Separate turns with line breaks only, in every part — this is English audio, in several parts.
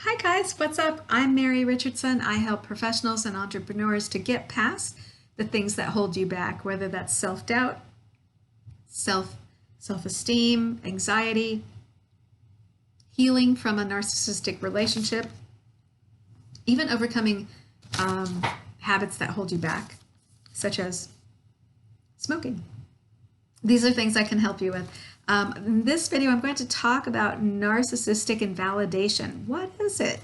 Hi guys, what's up? I'm Mary Richardson. I help professionals and entrepreneurs to get past the things that hold you back, whether that's self-doubt, self-esteem, anxiety, healing from a narcissistic relationship, even overcoming um, habits that hold you back, such as smoking. These are things I can help you with. In this video, I'm going to talk about narcissistic invalidation. What is it?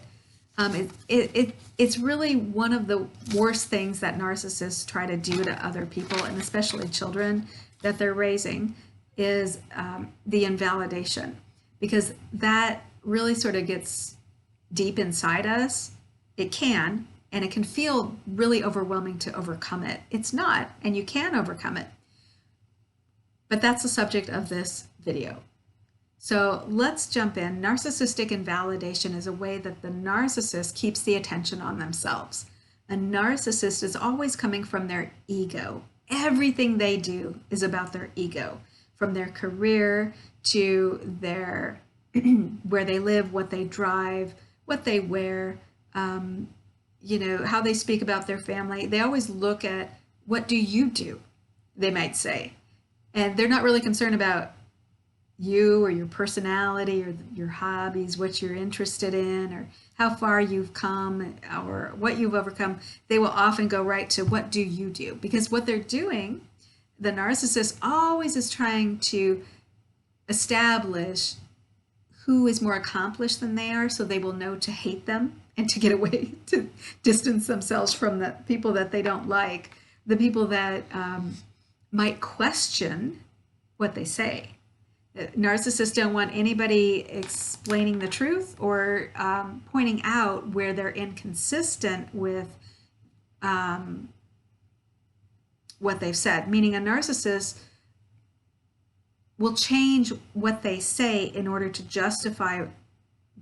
It's really one of the worst things that narcissists try to do to other people, and especially children that they're raising, is the invalidation, because that really sort of gets deep inside us. It can, and it can feel really overwhelming to overcome it. It's not, and you can overcome it. But that's the subject of this video. So let's jump in. Narcissistic invalidation is a way that the narcissist keeps the attention on themselves. A narcissist is always coming from their ego. Everything they do is about their ego, from their career to their where they live, what they drive, what they wear, how they speak about their family. They always look at, what do you do? They might say. And they're not really concerned about you or your personality or your hobbies, what you're interested in, or how far you've come or what you've overcome. They will often go right to, what do you do? Because what they're doing, the narcissist always is trying to establish who is more accomplished than they are, so they will know to hate them and to get away, to distance themselves from the people that they don't like, the people that might question what they say. Narcissists don't want anybody explaining the truth or pointing out where they're inconsistent with what they've said. Meaning a narcissist will change what they say in order to justify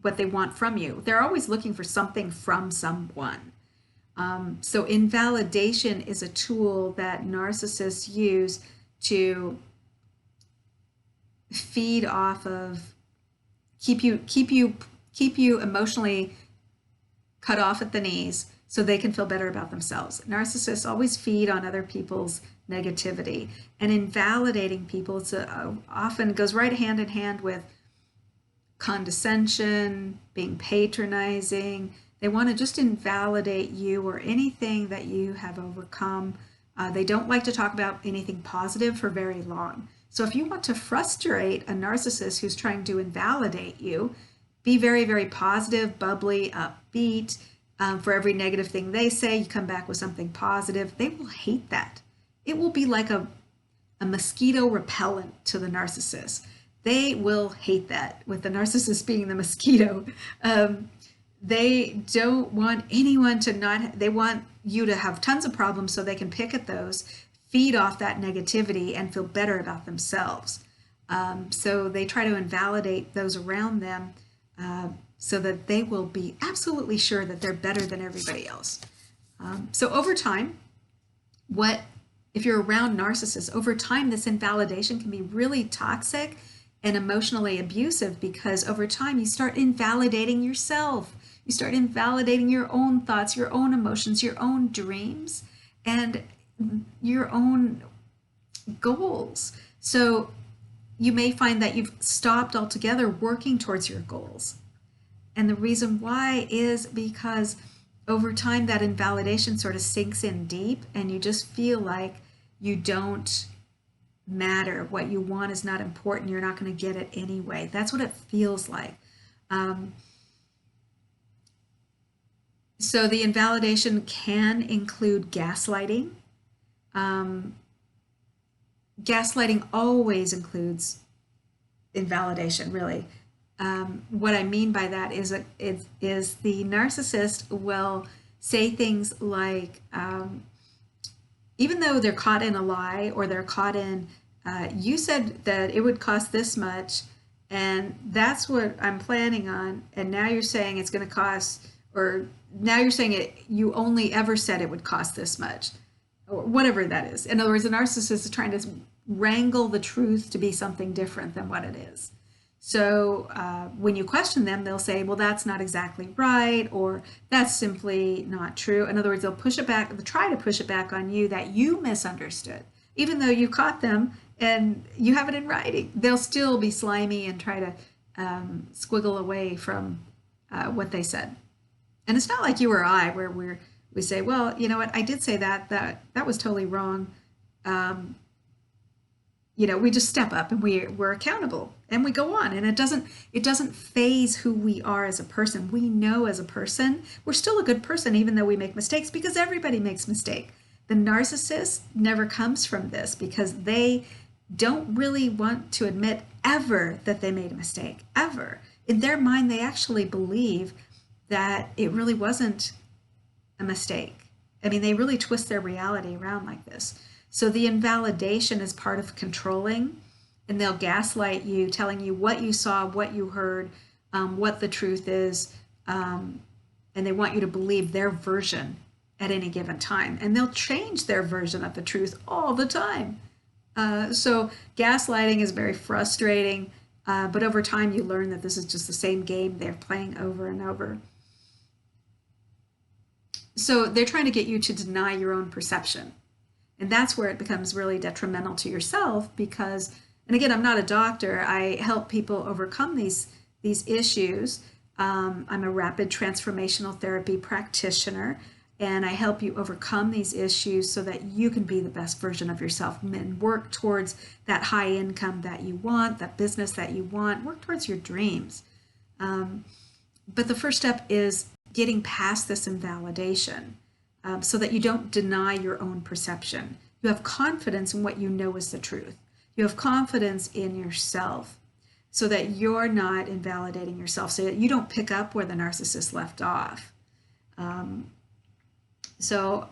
what they want from you. They're always looking for something from someone. So invalidation is a tool that narcissists use to feed off of, keep you emotionally cut off at the knees so they can feel better about themselves. Narcissists always feed on other people's negativity, and invalidating people often goes right hand in hand with condescension, being patronizing. They want to just invalidate you or anything that you have overcome. They don't like to talk about anything positive for very long. So if you want to frustrate a narcissist who's trying to invalidate you, be very, very positive, bubbly, upbeat. For every negative thing they say, you come back with something positive. They will hate that. It will be like a mosquito repellent to the narcissist. They will hate that, with the narcissist being the mosquito. They don't want anyone to not, they want you to have tons of problems so they can pick at those, feed off that negativity, and feel better about themselves. So they try to invalidate those around them so that they will be absolutely sure that they're better than everybody else. So over time, if you're around narcissists, over time this invalidation can be really toxic and emotionally abusive, because over time you start invalidating yourself. You start invalidating your own thoughts, your own emotions, your own dreams, and your own goals. So you may find that you've stopped altogether working towards your goals. And the reason why is because over time that invalidation sort of sinks in deep, and you just feel like you don't matter. What you want is not important. You're not going to get it anyway. That's what it feels like. So the invalidation can include gaslighting. Gaslighting always includes invalidation, really. What I mean by that is the narcissist will say things like, even though they're caught in a lie, or they're caught in, you said that it would cost this much, and that's what I'm planning on, and now you're saying it's going to cost, or now you're saying you only ever said it would cost this much, or whatever that is. In other words, the narcissist is trying to wrangle the truth to be something different than what it is. So when you question them, they'll say, well, that's not exactly right, or that's simply not true. In other words, they'll push it back, they'll try to push it back on you that you misunderstood. Even though you caught them and you have it in writing, they'll still be slimy and try to squiggle away from what they said. And it's not like you or I, where we say, well, you know what, I did say that was totally wrong. We just step up and we're accountable and we go on, and it doesn't phase who we are as a person. We know as a person we're still a good person even though we make mistakes, because everybody makes mistakes. The narcissist never comes from this because they don't really want to admit ever that they made a mistake, ever. In their mind, they actually believe that it really wasn't a mistake. I mean, they really twist their reality around like this. So the invalidation is part of controlling, and they'll gaslight you, telling you what you saw, what you heard, what the truth is, and they want you to believe their version at any given time. And they'll change their version of the truth all the time. So gaslighting is very frustrating, but over time you learn that this is just the same game they're playing over and over. So they're trying to get you to deny your own perception. And that's where it becomes really detrimental to yourself because, and again, I'm not a doctor. I help people overcome these issues. I'm a rapid transformational therapy practitioner, and I help you overcome these issues so that you can be the best version of yourself and work towards that high income that you want, that business that you want, work towards your dreams. But the first step is getting past this invalidation. So that you don't deny your own perception. You have confidence in what you know is the truth. You have confidence in yourself so that you're not invalidating yourself, so that you don't pick up where the narcissist left off. So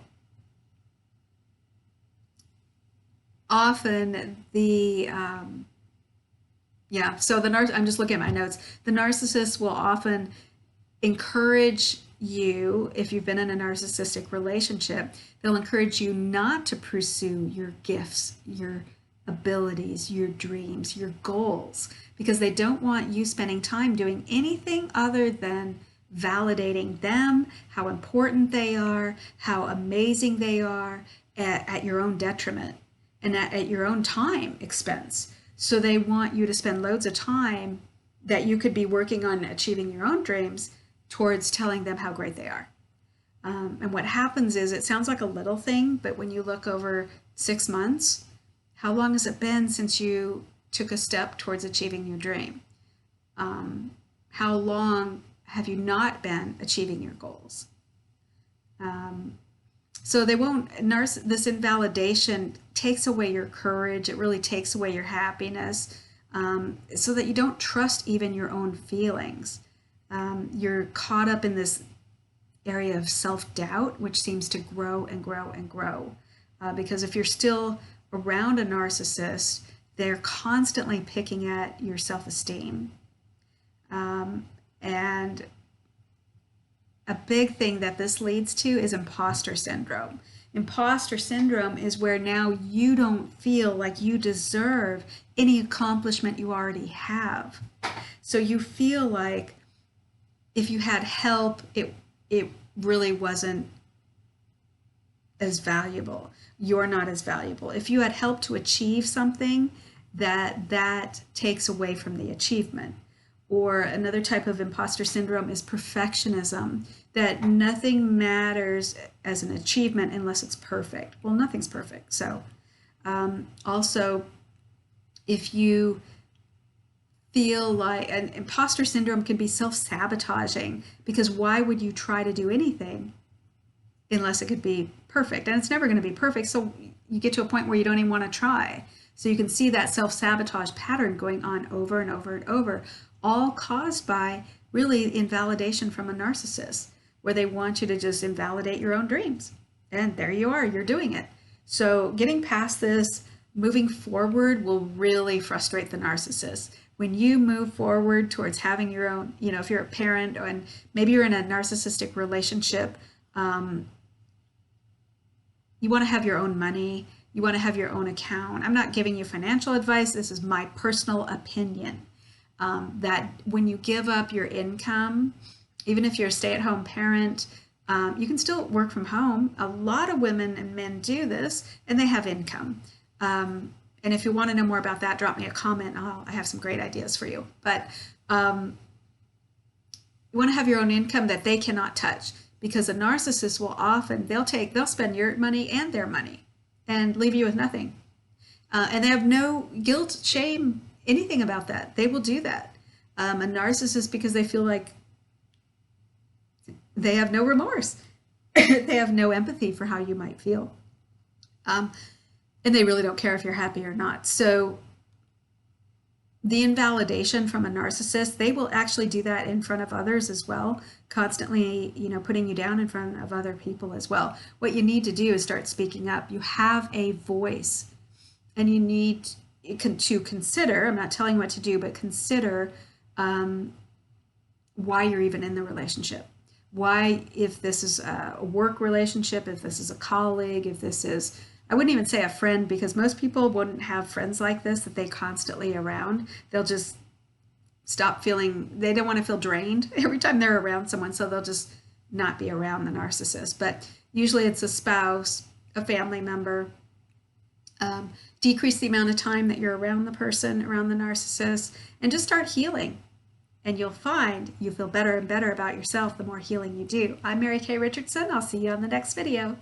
often I'm just looking at my notes. The narcissist will often encourage you, if you've been in a narcissistic relationship, they'll encourage you not to pursue your gifts, your abilities, your dreams, your goals, because they don't want you spending time doing anything other than validating them, how important they are, how amazing they are at your own detriment and at your own time expense. So they want you to spend loads of time that you could be working on achieving your own dreams towards telling them how great they are. And what happens is, it sounds like a little thing, but when you look over 6 months, how long has it been since you took a step towards achieving your dream? How long have you not been achieving your goals? So they won't, this invalidation takes away your courage. It really takes away your happiness, so that you don't trust even your own feelings. You're caught up in this area of self-doubt, which seems to grow and grow and grow. Because if you're still around a narcissist, they're constantly picking at your self-esteem. And a big thing that this leads to is imposter syndrome. Imposter syndrome is where now you don't feel like you deserve any accomplishment you already have. So you feel like if you had help, it really wasn't as valuable. You're not as valuable. If you had help to achieve something, that takes away from the achievement. Or another type of imposter syndrome is perfectionism, that nothing matters as an achievement unless it's perfect. Well, nothing's perfect. So also, if you feel like, an imposter syndrome can be self-sabotaging, because why would you try to do anything unless it could be perfect? And it's never going to be perfect. So you get to a point where you don't even want to try. So you can see that self-sabotage pattern going on over and over and over, all caused by really invalidation from a narcissist, where they want you to just invalidate your own dreams. And there you are, you're doing it. So getting past this, moving forward, will really frustrate the narcissist. When you move forward towards having your own, if you're a parent and maybe you're in a narcissistic relationship, you want to have your own money, you want to have your own account. I'm not giving you financial advice. This is my personal opinion. that when you give up your income, even if you're a stay-at-home parent, you can still work from home. A lot of women and men do this, and they have income. And if you want to know more about that, drop me a comment. I have some great ideas for you. But you want to have your own income that they cannot touch, because a narcissist will often, they'll spend your money and their money and leave you with nothing. And they have no guilt, shame, anything about that. They will do that. A narcissist, because they feel like they have no remorse. They have no empathy for how you might feel. And they really don't care if you're happy or not. So the invalidation from a narcissist, they will actually do that in front of others as well, constantly, putting you down in front of other people as well. What you need to do is start speaking up. You have a voice, and you need to consider, I'm not telling you what to do, but consider why you're even in the relationship. Why, if this is a work relationship, if this is a colleague, if this is, I wouldn't even say a friend, because most people wouldn't have friends like this that they constantly around. They'll just stop feeling, they don't want to feel drained every time they're around someone, so they'll just not be around the narcissist. But usually it's a spouse, a family member. Decrease the amount of time that you're around the person, around the narcissist, and just start healing. And you'll find you feel better and better about yourself the more healing you do. I'm Mary Kay Richardson. I'll see you on the next video.